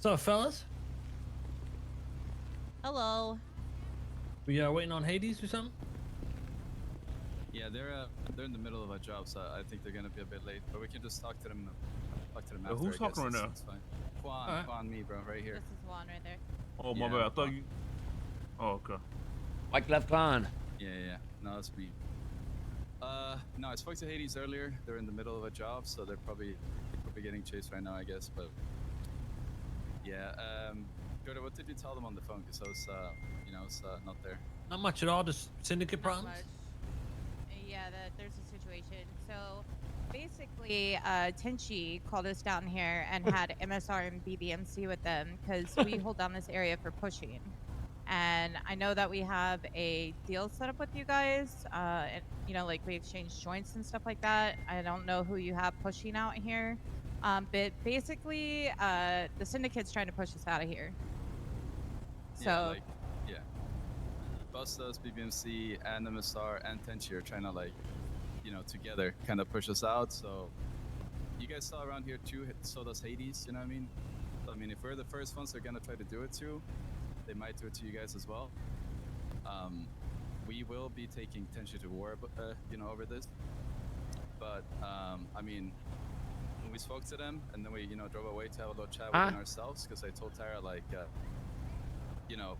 So, fellas, Hello. we waiting on Hades or something? Yeah, they're in the middle of a job, so I think they're gonna be a bit late. But we can just talk to them. After. Who's talking right now? It's fine. Quan, me, bro, right here. This is Juan right there. Oh my bad. I thought you. Oh, okay. Mike left Clan. Yeah. No, that's me. No, I spoke to Hades earlier. They're in the middle of a job, so they're probably getting chased right now, I guess. But yeah, Jordan, what did you tell them on the phone? Because I was, I was not there. Not much at all. Just syndicate Not problems. much. Yeah, there's a situation. So basically, Tenchi called us down here and had MSR and BBMC with them because we hold down this area for pushing. And I know that we have a deal set up with you guys, and like we exchange joints and stuff like that. I don't know who you have pushing out here, but basically, the syndicate's trying to push us out of here. So. Yeah. Bustos, BBMC, and MSR, and Tenchi are trying to together kind of push us out. So you guys saw around here too. So does Hades. You know what I mean? So, I mean, if we're the first ones they're gonna try to do it to, they might do it to you guys as well. We will be taking Tenchi to war, over this. But I mean, when we spoke to them and then we, drove away to have a little chat within ourselves, because I told Tara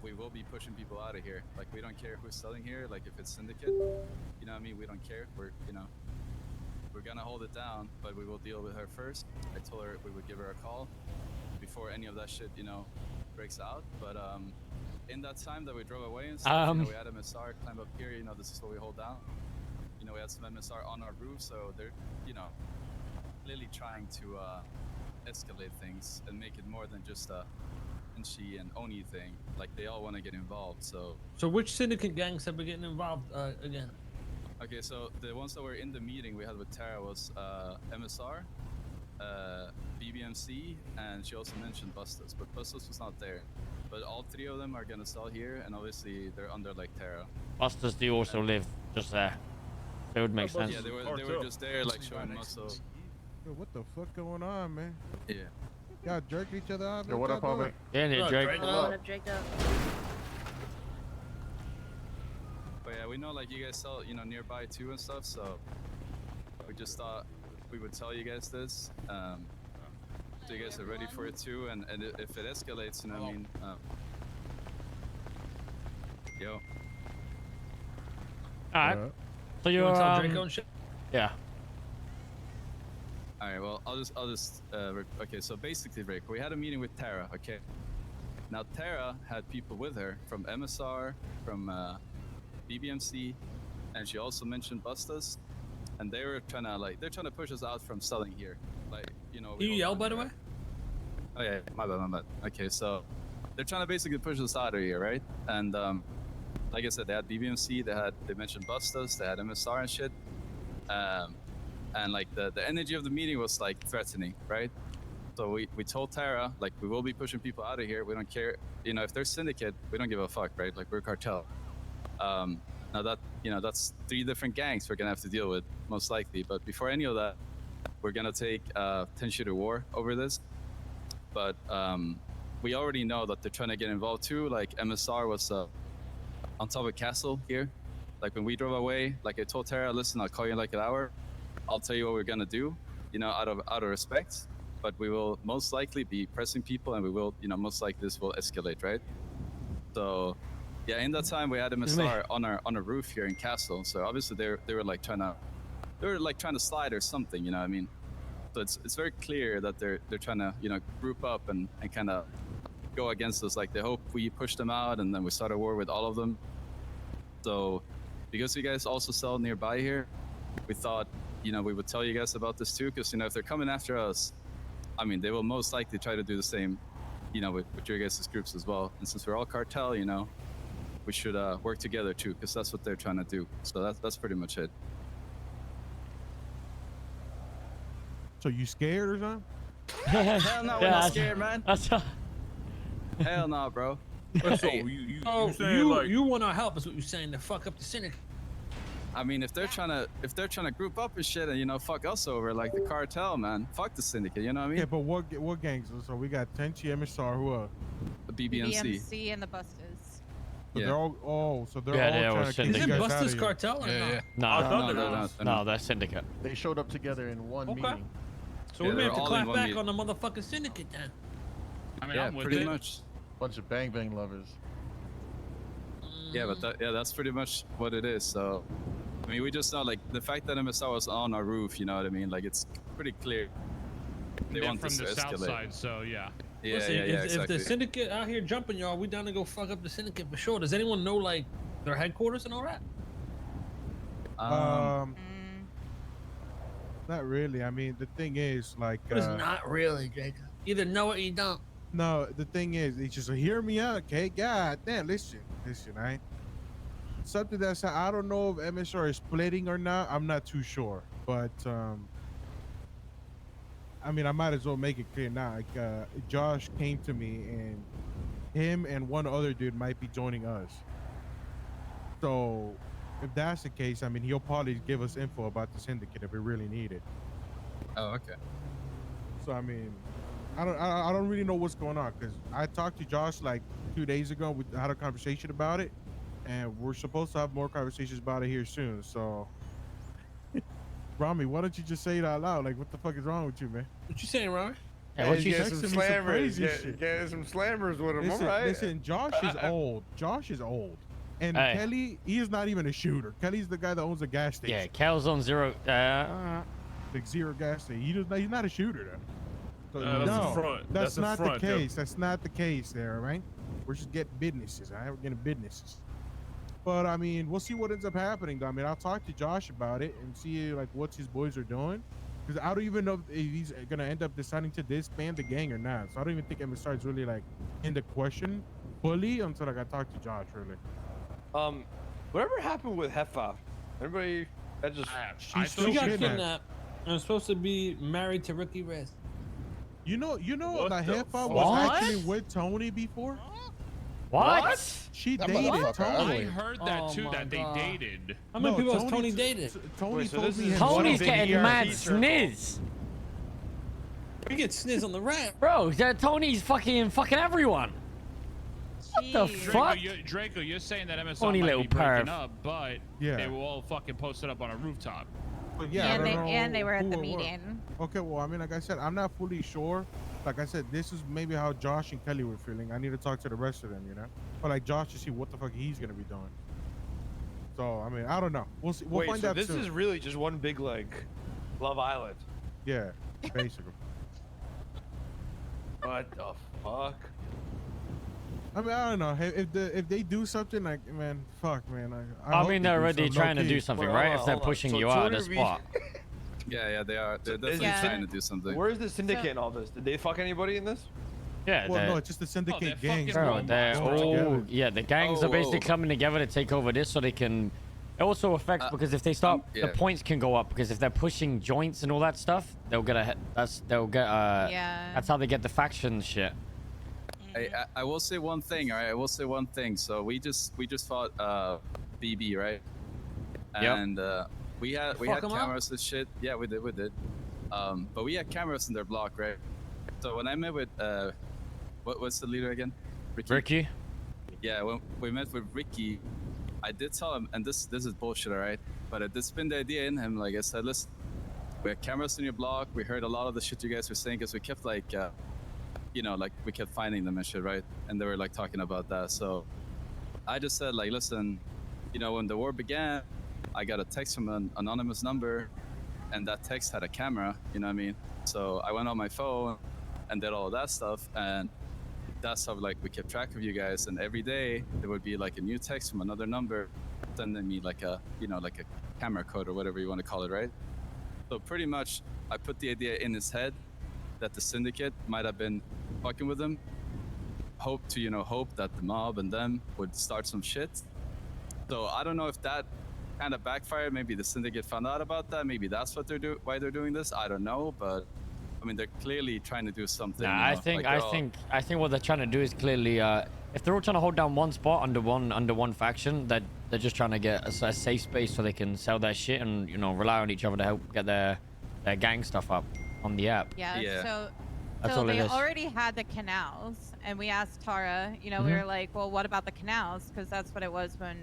we will be pushing people out of here. Like, we don't care who's selling here. Like, if it's Syndicate, you know what I mean? We don't care. We're gonna hold it down, but we will deal with her first. I told her we would give her a call before any of that shit, breaks out. But in that time that we drove away and stuff, we had MSR climb up here. This is what we hold down. We had some MSR on our roof, so they're, clearly trying to escalate things and make it more than just a she and Oni thing. Like, they all want to get involved. So which syndicate gangs have been getting involved again? Okay, so the ones that were in the meeting we had with Tara was MSR, BBMC, and she also mentioned Bustos, but Bustos was not there. But all three of them are gonna sell here, and obviously they're under like Tara. Bustos do also live just there. That would make sense. Yeah, they were just there, like, showing muscle. Yo, what the fuck going on, man? Yeah. Y'all jerked each other out? Yo, what up, homie? Yeah, Drake. What up, Jacob? But yeah, we know, like, you guys sell, nearby too and stuff, so we just thought we would tell you guys this, so you guys are ready for it too, and if it escalates, you know what I mean? Yo. Alright. So you're, Draco and shit? Yeah. Alright, well, I'll just, okay, so basically, Rick, we had a meeting with Tara, okay? Now, Tara had people with her from MSR, from BBMC, and she also mentioned Bustos, and they were trying to, they're trying to push us out from selling here. Like, Can you yell, by the way? Oh, yeah, my bad. Okay, so they're trying to basically push us out of here, right? And, like I said, they had BBMC, they mentioned Bustos, they had MSR and shit. And like the energy of the meeting was like threatening, right? So we told Tara, like, we will be pushing people out of here. We don't care, if they're Syndicate, we don't give a fuck, right? Like, we're cartel. Now that, that's 3 different gangs we're gonna have to deal with, most likely. But before any of that, we're gonna take Tenchi to war over this. But we already know that they're trying to get involved too. Like, MSR was on top of Castle here. Like, when we drove away, like, I told Tara, listen, I'll call you in like an hour. I'll tell you what we're gonna do, out of respect. But we will most likely be pressing people, and we will, most likely this will escalate, right? So, yeah, in that time we had MSR on a roof here in Castle. So obviously they were trying to slide or something, you know what I mean? So it's very clear that they're trying to, group up and kind of go against us. Like, they hope we push them out, and then we start a war with all of them. So because you guys also sell nearby here, we thought, we would tell you guys about this too, because, if they're coming after us, I mean, they will most likely try to do the same, with your guys' groups as well. And since we're all cartel, we should work together too, because that's what they're trying to do. So that's pretty much it. So you scared or something? Hell no, we're not scared, man. Hell no, bro. So you saying, like, you want our help is what you're saying, to fuck up the syndicate. I mean, if they're trying to group up and shit and fuck us over like the cartel, man, fuck the syndicate. You know what I mean? Yeah, but what gangs? So we got Tenchi, MSR, who are? The BBMC. BMC and the Bustas. So Yeah. they're all. So they're Yeah, all they trying were to keep Syndicate. you Isn't guys out Buster's of here. cartel or Yeah, not? yeah. No, I no, thought No, they no, were. no, no, that's Syndicate. They showed up together in one Okay. meeting. So Yeah, we may they're have to all in clap one back meeting. on the motherfucking syndicate then. I mean, Yeah, I'm with pretty it. much. Bunch of bang bang lovers. Yeah, but that's pretty much what it is. So, I mean, we just know like the fact that MSR was on our roof. You know what I mean? Like it's pretty clear. They They're want from this the to south escalate. side, so yeah. Yeah, Listen, yeah, if exactly. the syndicate out here jumping y'all, we down to go fuck up the syndicate for sure. Does anyone know like their headquarters and all that? Um, Mm. not really. I mean, the thing is, like, It's not really, Jacob. Either know it or you don't. no, the thing is, it's just hear me out, okay? God damn, listen, right? Something that's I don't know if MSR is splitting or not. I'm not too sure, but I mean, I might as well make it clear now. Like, Josh came to me, and him and one other dude might be joining us. So, if that's the case, I mean, he'll probably give us info about the syndicate if we really need it. Oh, okay. So, I mean, I don't really know what's going on because I talked to Josh like 2 days ago. We had a conversation about it, and we're supposed to have more conversations about it here soon. So, Rami, why don't you just say it out loud? Like, what the fuck is wrong with you, man? What you saying, Robert? Hey, what you Get say? some slammers, crazy get- shit. Get some slammers with him. Listen, All right. listen, Josh is old. Josh is old. And Hey. Kelly, he is not even a shooter. Kelly's the guy that owns a gas station. Yeah, Cal's on zero. Like zero gas station. He's not a shooter, though. So, That's no, a front. that's a not front, the yo. case. That's not the case there, right? We're just getting businesses. All right? We're getting businesses. But, I mean, we'll see what ends up happening, though. I mean, I'll talk to Josh about it and see, like, what his boys are doing. Because I don't even know if he's going to end up deciding to disband the gang or not. So I don't even think MSR is really, like, in the question fully until, like, I talk to Josh, really. Whatever happened with Heffa? Everybody, that just. I She's thought still She got kidnapped. kidnapped. I'm supposed to be married to Ricky Rez. You know What that the Heffa was What? actually with Tony before? What? She That dated motherfucker Tony. I ugly. heard that Oh too, my that they God. dated. How many people has Tony Tony t- dated? Tony Wait, so told this me is his one Tony's big getting ERP mad circle. sniz. We get sniz on the rat. Bro, Tony's fucking fucking everyone. the Jeez. fuck? Draco, you're saying that MSR Funny might little be breaking perv. up, but Yeah. they were all fucking posted up on a rooftop. But yeah, I and don't know they were at who the or what. meeting. Okay, well, I mean, like I said, I'm not fully sure. Like I said, this is maybe how Josh and Kelly were feeling. I need to talk to the rest of them, you know? But like Josh to see what the fuck he's gonna be doing. So I mean, I don't know. We'll see. We'll Wait, find so out this soon. is really just one big like Love Island. Yeah, basically. What the fuck? I mean, I don't know. If they do something like, man, fuck, man. I I hope mean, they they're do already something trying to low-key. do something, Wait, right? hold If on, they're hold on. pushing So you out of the Tony spot. Yeah, they are. They're definitely Yeah. trying to do something. Where's the syndicate in all this? Did they fuck anybody in this? Yeah, Well, no, they're- it's just the syndicate they're gangs. fucking bro, robots. they're all all together. yeah. The gangs are Oh, basically oh. coming together to take over this, so they can. It also affects because if they start, yeah. the points can go up because if they're pushing joints and all that stuff, they'll get a. They'll get. Yeah. That's how they get the faction shit. I will say one thing, all right? I will say one thing. So we just fought BB, right? Yep. And we had Fuck 'em up? cameras and shit. Yeah, we did. But we had cameras in their block, right? So when I met with what's the leader again? Ricky. Yeah, when we met with Ricky, I did tell him, and this is bullshit, all right? But I did spin the idea in him. Like I said, listen, we had cameras in your block. We heard a lot of the shit you guys were saying because we kept like, like we kept finding them and shit, right? And they were like talking about that. So I just said, like, listen, when the war began, I got a text from an anonymous number, and that text had a camera. You know what I mean? So I went on my phone and did all of that stuff, and that's how like we kept track of you guys. And every day there would be like a new text from another number sending me like a like a camera code or whatever you want to call it, right? So pretty much I put the idea in his head that the syndicate might have been fucking with him, hope that the mob and them would start some shit. So I don't know if that kind of backfired. Maybe the syndicate found out about that. Maybe that's what why they're doing this. I don't know, but I mean, they're clearly trying to do something. Nah, you I know, think like I think what they're trying to do is clearly if they're all trying to hold down one spot under one faction, that they're just trying to get a safe space so they can sell their shit and, you know, rely on each other to help get their gang stuff up on the app. Yeah. Yeah. So That's so all it they is. already had the canals, and we asked Tara. You know, we were like, well, what about the canals? Because that's what it was when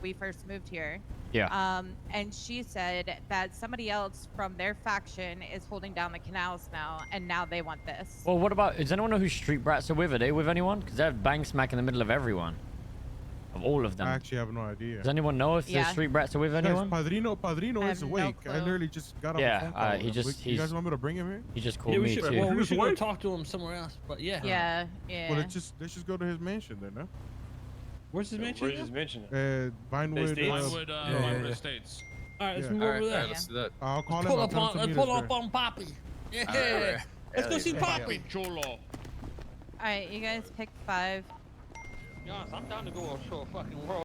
we first moved here. Yeah. And she said that somebody else from their faction is holding down the canals now, and now they want this. Well, what about, does anyone know who Street Brats are with? Are they with anyone? Because they're bang smack in the middle of everyone. Of all of them. I actually have no idea. Does anyone know if the Yeah. Street Brats are with anyone? Guys, Padrino I is have no awake. I clue. literally just got off Yeah, a phone call. he with him. just- You guys he's- want me to bring him here? He just called Yeah, we me should. too. Well, we Who's should go awake? talk to him somewhere else. But yeah. Yeah. Yeah. Well, let's just go to his mansion then, no? Where's his mansion? Where's again? his mention? Vinewood. States? Vinewood, yeah, Vinewood yeah. Estates. All right, let's Yeah. move All over right, there. let's do that. I'll call him. Pull I'll up tell him on, to let's meet pull us up there. on Poppy. Yeah. Alright. Let's go see Yeah. Poppy. Cholo. All right, you guys pick 5. Yes, I'm down to go to a fucking world.